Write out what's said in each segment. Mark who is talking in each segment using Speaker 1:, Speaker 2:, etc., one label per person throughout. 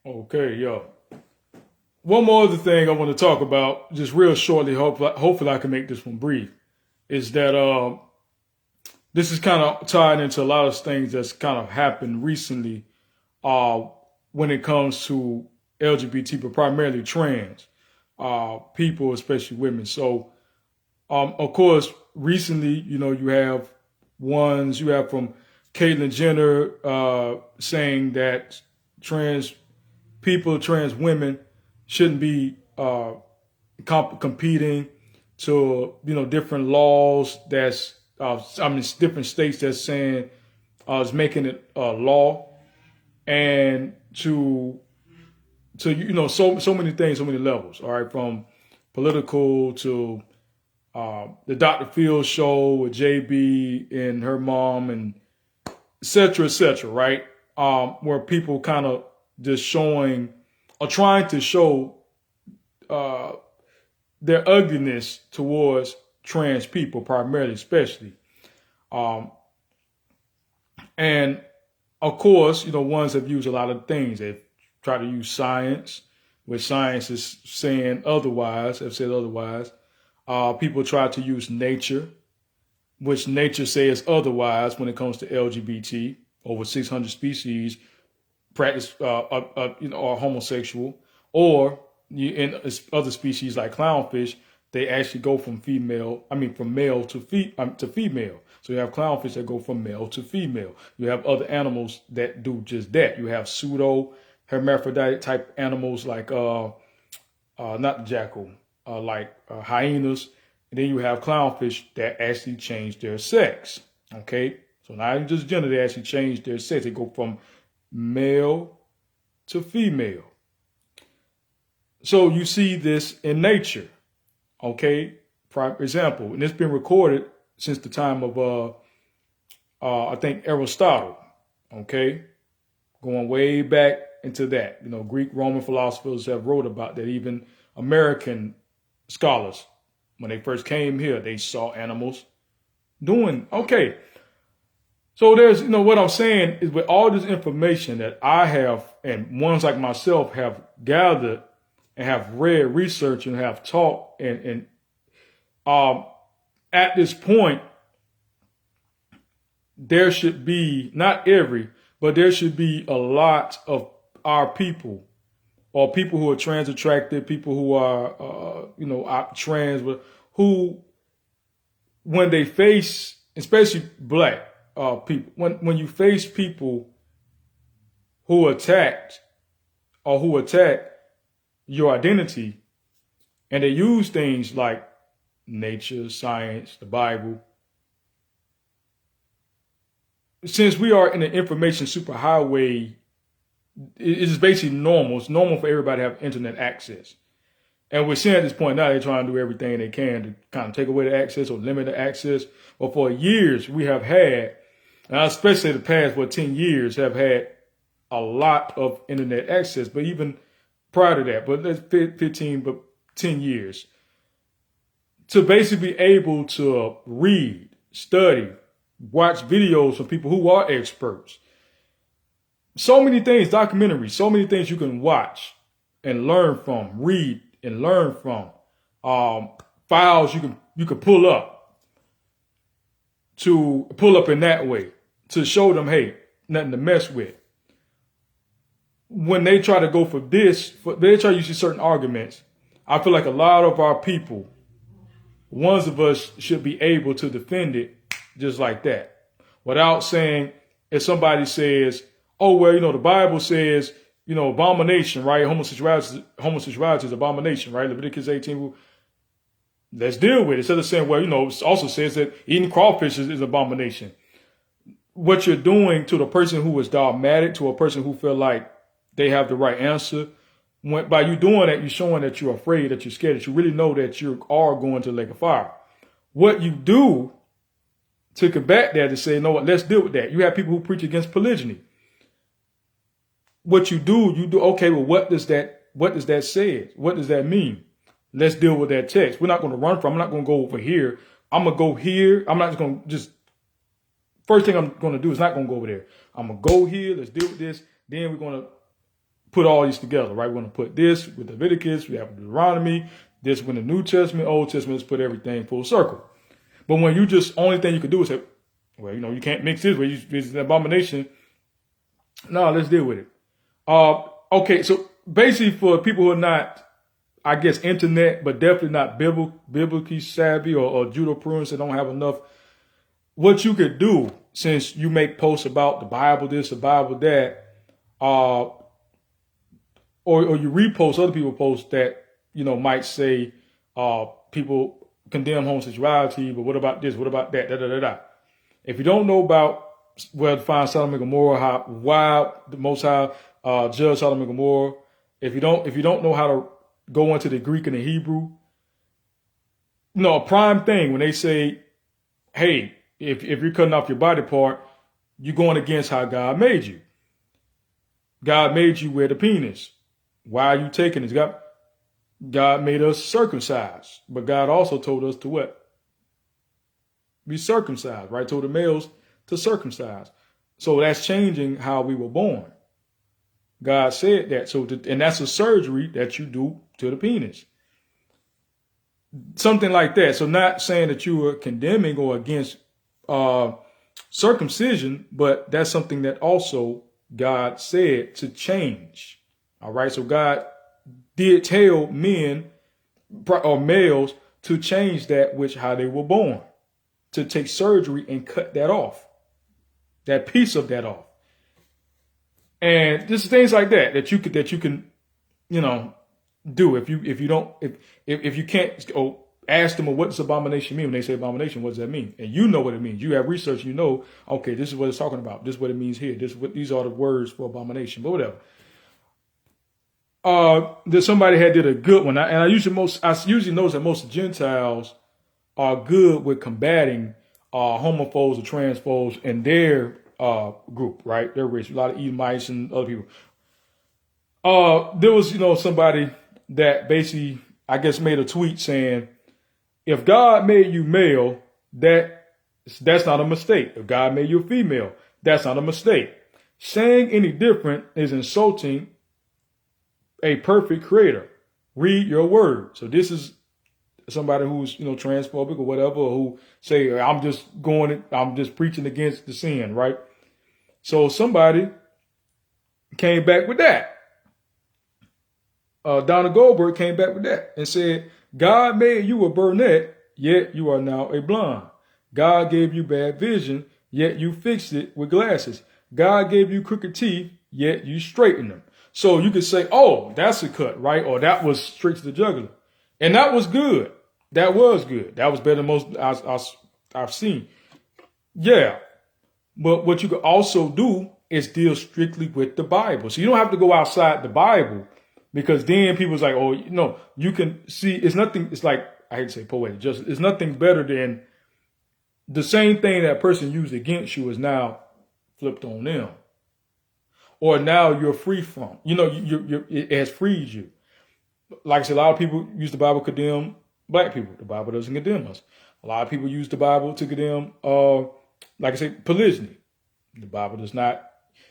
Speaker 1: Okay, yo. One more other thing I want to talk about, just real shortly. Hopefully, I can make this one brief. Is that this is kind of tied into a lot of things that's kind of happened recently uh, when it comes to LGBT, but primarily trans people, especially women. So, of course, recently, you have from Caitlyn Jenner saying that trans trans women shouldn't be competing to different laws that's different states that's saying is making it law and to so many things, so many levels. All right, from political to the Dr. Phil show with JB and her mom and et cetera, right? Where people kind of just showing or trying to show uh, their ugliness towards trans people, primarily, especially. Um, and of course, ones have used a lot of things. They've tried to use science, which science is saying otherwise, have said otherwise. People try to use nature, which nature says otherwise when it comes to LGBT. Over 600 species practice, are homosexual, or in other species like clownfish, they actually go from from male to female. So you have clownfish that go from male to female. You have other animals that do just that. You have pseudo hermaphrodite type animals like not the jackal, like hyenas, and then you have clownfish that actually change their sex. Okay, so not even just gender, they actually change their sex. They go from male to female. So you see this in nature. Okay, for example, and it's been recorded since the time of I think Aristotle. Okay, going way back into that. Greek Roman philosophers have wrote about that. Even American scholars, when they first came here, they saw animals doing. Okay, so there's, what I'm saying is with all this information that I have and ones like myself have gathered and have read, research, and have taught, and at this point, there should be not every, but there should be a lot of our people, or people who are trans attracted, people who are trans, who when they face, especially black people, when you face people who attacked or who attack your identity, and they use things like nature, science, the Bible. Since we are in an information superhighway, it is basically normal. It's normal for everybody to have internet access. And we're seeing at this point now they're trying to do everything they can to kind of take away the access or limit the access. But for years we have had, and especially the past 10 years, have had a lot of internet access. But even prior to that, but let's 15, but 10 years, to basically be able to read, study, watch videos from people who are experts. So many things, documentaries, so many things you can watch and learn from, read and learn from. Files you can pull up in that way to show them, hey, nothing to mess with. When they try to go for this, they try to use certain arguments. I feel like a lot of our people, ones of us should be able to defend it just like that, without saying, if somebody says, oh, well, the Bible says, abomination, right? Homosexuality is abomination, right? Leviticus 18, let's deal with it. Instead of saying, well, it also says that eating crawfish is abomination. What you're doing to the person who is dogmatic, to a person who feel like they have the right answer, by you doing that, you're showing that you're afraid, that you're scared, that you really know that you are going to the lake of fire. What you do to combat that is say, you know what, let's deal with that. You have people who preach against polygyny. What you do, okay, well, what does that say? What does that mean? Let's deal with that text. We're not going to run from, I'm not going to go over here. I'm going to go here. I'm not just going to first thing I'm going to do is not going to go over there. I'm going to go here. Let's deal with this. Then we're going to put all these together, right? We're going to put this with Leviticus, we have Deuteronomy, this with the New Testament, Old Testament, let's put everything full circle. But when you just, only thing you can do is say, well, you can't mix this with it's an abomination. No, let's deal with it. Okay, so basically for people who are not, I guess, internet, but definitely not biblically savvy or judo-prudence that don't have enough, what you could do, since you make posts about the Bible this, the Bible that, or you repost other people's posts that, might say people condemn homosexuality, but what about this? What about that? Da, da, da, da. If you don't know about where to find Sodom and Gomorrah, why the Most High judged Sodom and Gomorrah, if you don't know how to go into the Greek and the Hebrew, a prime thing when they say, hey, if you're cutting off your body part, you're going against how God made you. God made you with a penis. Why are you taking it? God made us circumcised, but God also told us to what? Be circumcised, right? Told the males to circumcise. So that's changing how we were born. God said that. And that's a surgery that you do to the penis. Something like that. So not saying that you are condemning or against circumcision, but that's something that also God said to change. All right. So God did tell men or males to change that how they were born, to take surgery and cut that off, that piece of that off. And just things like that you can, do. If you can't ask them, what does abomination mean? When they say abomination, what does that mean? And you know what it means. You have research, okay, this is what it's talking about. This is what it means here. These are the words for abomination, but whatever. Somebody did a good one. I usually notice that most Gentiles are good with combating homophobes or transphobes in their group, right? They're rich. A lot of Edomites and other people. There was, somebody that basically, I guess, made a tweet saying, if God made you male, that's not a mistake. If God made you a female, that's not a mistake. Saying any different is insulting a perfect creator. Read your word. So this is somebody who's, transphobic or whatever, or who say, I'm just preaching against the sin, right? So somebody came back with that. Donna Goldberg came back with that and said, God made you a brunette, yet you are now a blonde. God gave you bad vision, yet you fixed it with glasses. God gave you crooked teeth, yet you straightened them. So you could say, oh, that's a cut, right? Or that was straight to the jugular. And that was good. That was good. That was better than most I've seen. Yeah. But what you could also do is deal strictly with the Bible. So you don't have to go outside the Bible, because then people's like, oh, you can see it's nothing. It's like, I hate to say poetic justice. It's nothing better than the same thing that person used against you is now flipped on them. Or now you're free from, it has freed you. Like I said, a lot of people use the Bible to condemn black people. The Bible doesn't condemn us. A lot of people use the Bible to condemn, like I said, polygyny. The Bible does not,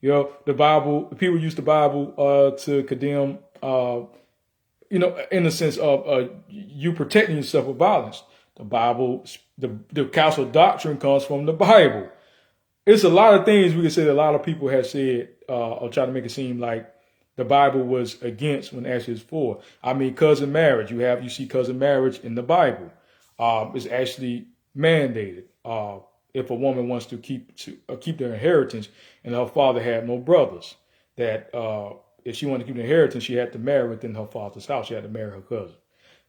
Speaker 1: people use the Bible to condemn, in the sense of you protecting yourself with violence. The Bible, the council doctrine comes from the Bible. It's a lot of things we can say that a lot of people have said or try to make it seem like the Bible was against when actually it's for. I mean, cousin marriage. You see cousin marriage in the Bible. It's actually mandated if a woman wants to keep their inheritance, and her father had no brothers. That if she wanted to keep the inheritance, she had to marry within her father's house. She had to marry her cousin.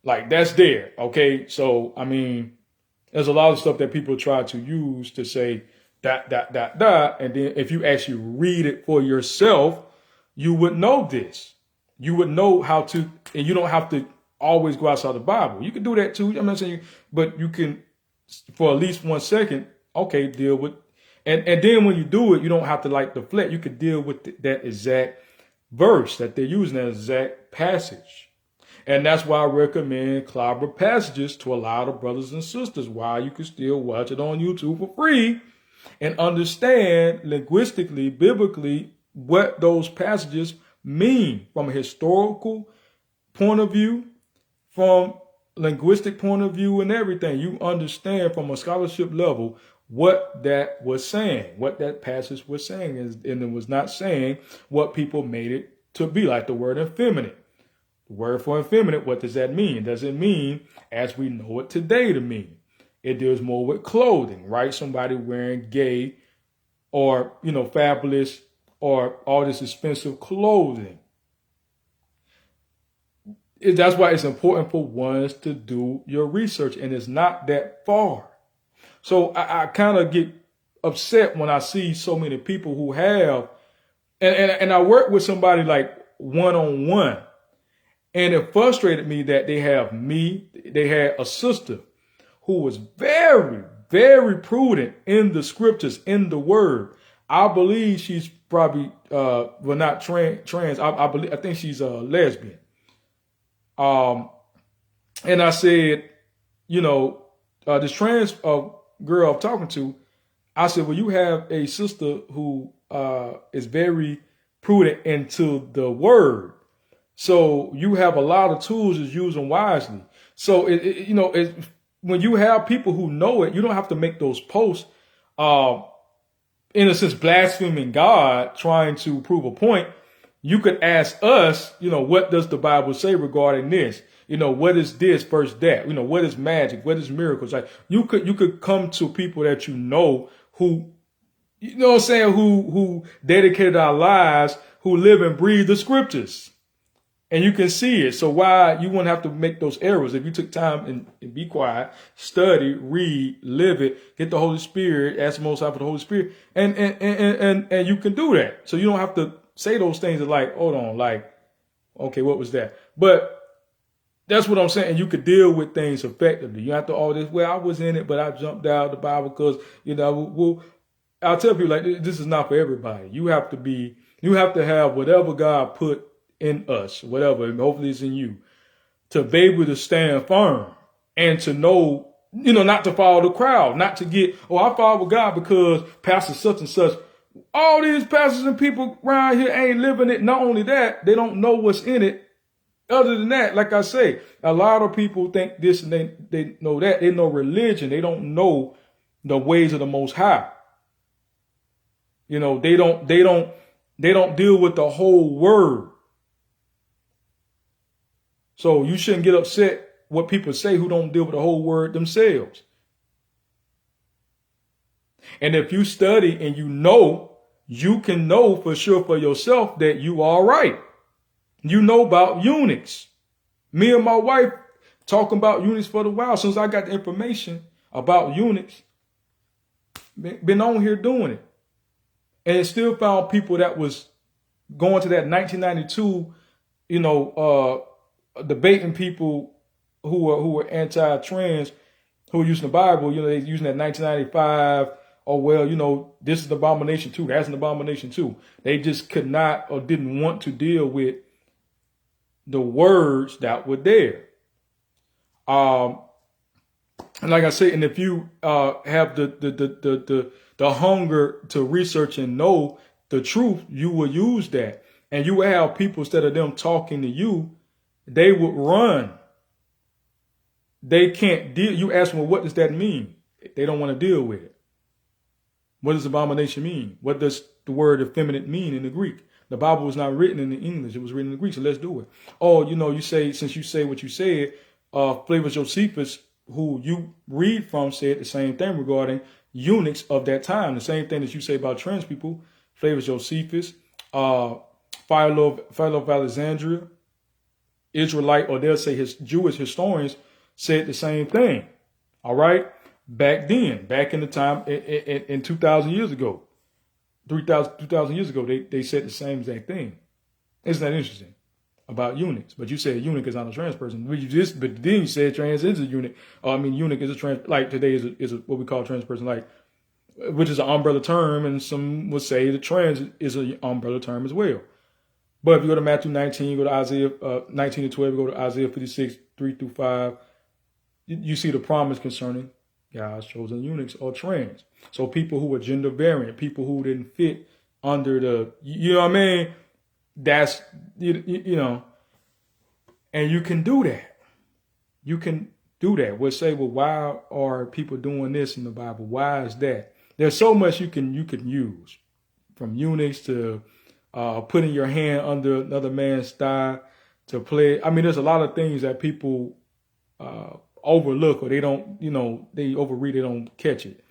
Speaker 1: Like, that's there. Okay, so I mean, there's a lot of stuff that people try to use to say that, and then if you actually read it for yourself, you would know this. You would know how to, and you don't have to always go outside the Bible. You can do that too. I'm not saying, but you can, for at least 1 second, okay, deal with, and then when you do it, you don't have to like deflect. You can deal with that exact verse that they're using, that exact passage. And that's why I recommend clobber passages to a lot of brothers and sisters, while you can still watch it on YouTube for free and understand linguistically, biblically, what those passages mean from a historical point of view, from linguistic point of view and everything. You understand from a scholarship level what that was saying, what that passage was saying, and it was not saying what people made it to be, like the word effeminate. The word for effeminate, what does that mean? Does it mean as we know it today to mean? It deals more with clothing, right? Somebody wearing gay or, fabulous or all this expensive clothing. That's why it's important for ones to do your research, and it's not that far. So I kind of get upset when I see so many people who have, and I work with somebody like one-on-one, and it frustrated me that they had a sister who was very, very prudent in the scriptures, in the word. I believe she's probably, not trans. I think she's a lesbian. And I said, this trans girl I'm talking to, I said, well, you have a sister who is very prudent into the word. So you have a lot of tools to use them wisely. So, when you have people who know it, you don't have to make those posts, in a sense, blaspheming God, trying to prove a point. You could ask us, what does the Bible say regarding this? What is this versus that? What is magic? What is miracles? Like you could come to people that who, who dedicated our lives, who live and breathe the scriptures. And you can see it. So why you wouldn't have to make those errors if you took time and be quiet, study, read, live it, get the Holy Spirit, ask the Most High for the Holy Spirit, and you can do that. So you don't have to say those things like, hold on, like, okay, what was that? But that's what I'm saying. You could deal with things effectively. You have to all this. Well, I was in it, but I jumped out of the Bible because I'll tell people like this is not for everybody. You have to have whatever God put in us, whatever, and hopefully it's in you, to be able to stand firm and to know, not to follow the crowd, not to get, I follow God because pastor such and such. All these pastors and people around here ain't living it. Not only that, they don't know what's in it. Other than that, like I say, a lot of people think this and they know that. They know religion. They don't know the ways of the Most High. They don't deal with the whole word. So you shouldn't get upset what people say who don't deal with the whole word themselves. And if you study and you can know for sure for yourself that you are right. You know about eunuchs. Me and my wife talking about eunuchs for a while. Since I got the information about eunuchs, been on here doing it. And still found people that was going to that 1992, debating people who were anti-trans, who were using the Bible, they using that 1995, this is an abomination too, that's an abomination too. They just could not or didn't want to deal with the words that were there. And like I said, and if you have the hunger to research and know the truth, you will use that. And you will have people, instead of them talking to you, they would run. They can't deal. You ask them, well, what does that mean? They don't want to deal with it. What does abomination mean? What does the word effeminate mean in the Greek? The Bible was not written in the English. It was written in the Greek. So let's do it. Oh, you say, since you say what you said, Flavius Josephus, who you read from, said the same thing regarding eunuchs of that time. The same thing that you say about trans people. Flavius Josephus, Philo of Alexandria, Israelite, or they'll say his Jewish historians said the same thing. All right. Back then, back in the time, in 2,000 years ago, 2,000 years ago, they said the same exact thing. Isn't that interesting about eunuchs? But you said eunuch is not a trans person. But then you said trans is a eunuch. Eunuch is a trans, like today is what we call a trans person, like, which is an umbrella term. And some would say that trans is an umbrella term as well. But if you go to Matthew 19, you go to Isaiah 19 to 12, you go to Isaiah 56, 3 through 5, you see the promise concerning God's chosen eunuchs or trans. So people who were gender variant, people who didn't fit under the, you know what I mean? that's, you know, and you can do that. You can do that. We'll say, well, why are people doing this in the Bible? Why is that? There's so much you can use, from eunuchs to putting your hand under another man's thigh to play. I mean, there's a lot of things that people overlook, or they don't, they overread, they don't catch it.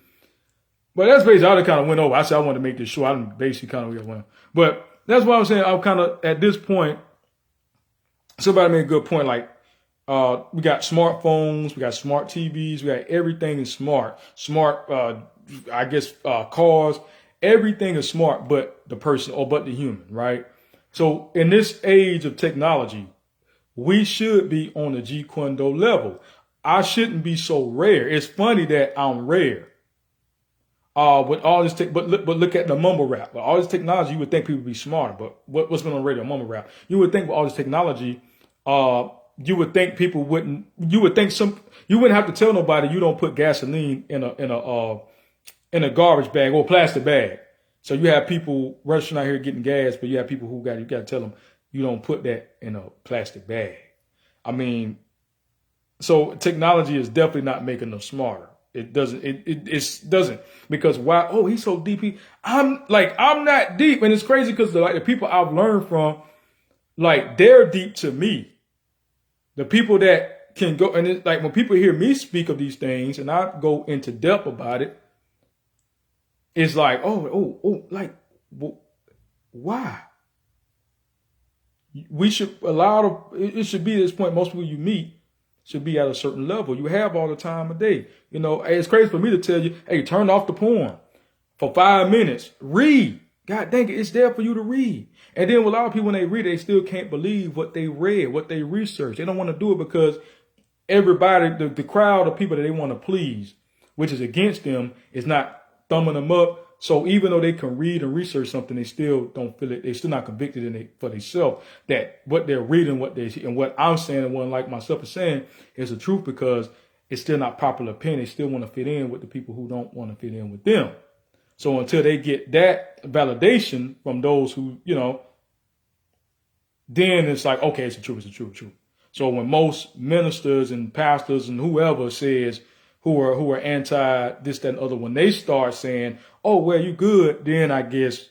Speaker 1: But that's basically how I kind of went over. I said I wanted to make this short. I didn't basically kind of went. But that's what I'm saying. I'm kind of at this point. Somebody made a good point. Like, we got smartphones, we got smart TVs, we got everything is smart. Smart, cars. Everything is smart, but the person, or but the human, right? So in this age of technology, we should be on the Jeet Kune level. I shouldn't be so rare. It's funny that I'm rare. With all this, but look at the mumble rap. With all this technology, you would think people would be smarter. But what's been on radio, mumble rap? You would think with all this technology, you would think people wouldn't. You would think you wouldn't have to tell nobody you don't put gasoline in a garbage bag or a plastic bag. So you have people rushing out here getting gas, but you have people you got to tell them you don't put that in a plastic bag. I mean, so technology is definitely not making them smarter. It doesn't. It doesn't, because why? Oh, he's so deep. I'm not deep, and it's crazy because the people I've learned from, like, they're deep to me. The people that can go, and it's like when people hear me speak of these things and I go into depth about it, it's like, why? We should it should be at this point. Most people you meet should be at a certain level. You have all the time of day. It's crazy for me to tell you, hey, turn off the porn for 5 minutes. Read. God dang it, it's there for you to read. And then with a lot of people, when they read, they still can't believe what they read, what they researched. They don't want to do it because everybody, the crowd of people that they want to please, which is against them, is not thumbing them up. So even though they can read and research something, they still don't feel it. They're still not convicted in it for themselves that what they're reading, what they see, and what I'm saying, and what like myself is saying is the truth, because it's still not popular opinion. They still want to fit in with the people who don't want to fit in with them. So until they get that validation from those who, then it's like, okay, it's the truth, it's the truth, it's the truth. So when most ministers and pastors and whoever says, who are anti this, that, and other, when they start saying, oh, well, you good, then I guess,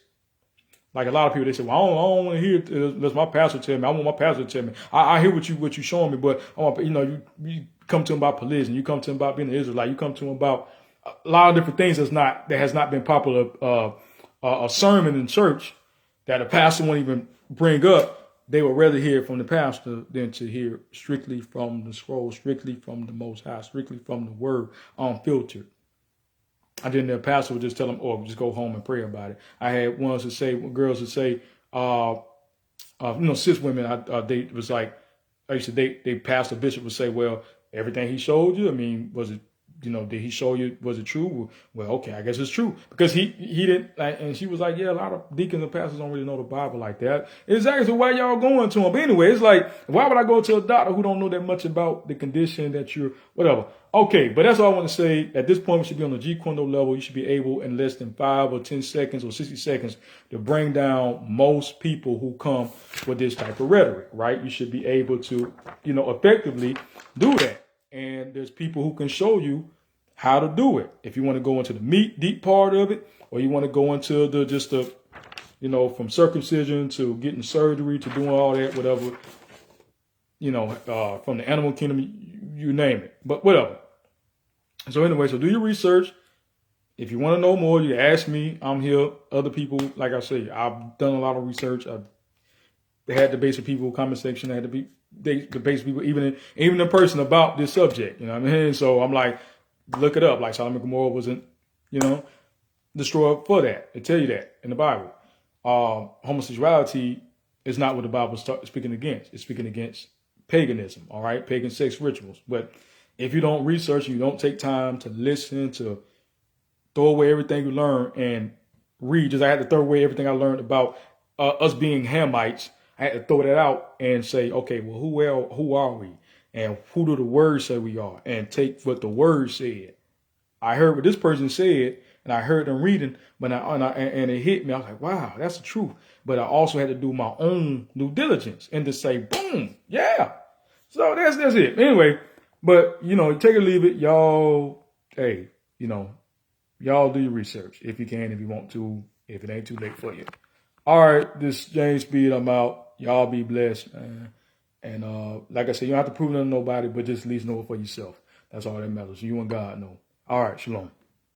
Speaker 1: like a lot of people, they say, well, I don't want to hear it unless my pastor tell me. I want my pastor to tell me. I hear what you showing me, but I want, you come to him about religion, you come to him about being an Israelite, you come to him about a lot of different things that has not been popular. A sermon in church that a pastor won't even bring up. They would rather hear from the pastor than to hear strictly from the scroll, strictly from the Most High, strictly from the Word, unfiltered. And then the pastor would just tell them, oh, just go home and pray about it. I had girls that say, cis women, they was like, I used to date, they pastor bishop would say, well, everything he showed you, I mean, was it, did he show you, was it true? Well, okay, I guess it's true. Because he didn't, and she was like, yeah, a lot of deacons and pastors don't really know the Bible like that. Exactly, so why y'all going to him? But anyway, it's like, why would I go to a doctor who don't know that much about the condition that you're, whatever. Okay, but that's all I want to say. At this point, we should be on the Jeet Kune level. You should be able, in less than 5 or 10 seconds or 60 seconds, to bring down most people who come with this type of rhetoric, right? You should be able to, effectively do that. And there's people who can show you how to do it. If you want to go into the deep part of it, or you want to go into from circumcision to getting surgery to doing all that, whatever, from the animal kingdom, you name it, but whatever. So anyway, so do your research. If you want to know more, you ask me. I'm here. Other people, like I say, I've done a lot of research. They had debates with people, comment section. They had to be debates with people, even in person about this subject. You know what I mean? So I'm like, look it up. Like Sodom and Gomorrah wasn't, destroyed for that. They tell you that in the Bible. Homosexuality is not what the Bible is speaking against. It's speaking against paganism, all right? Pagan sex rituals. But if you don't research, you don't take time to listen, to throw away everything you learn and read. Just I had to throw away everything I learned about us being Hamites. I had to throw that out and say, okay, well, who are we? And who do the words say we are? And take what the word said. I heard what this person said. and I heard them reading, but and it hit me. I was like, wow, that's the truth. But I also had to do my own due diligence and to say, boom, yeah. So that's it. Anyway, but take it or leave it, y'all. Hey, y'all do your research if you can, if you want to, if it ain't too late for you. All right, this is James Speed. I'm out. Y'all be blessed, man. And like I said, you don't have to prove nothing to nobody, but just at least know it for yourself. That's all that matters. You and God know. All right, shalom.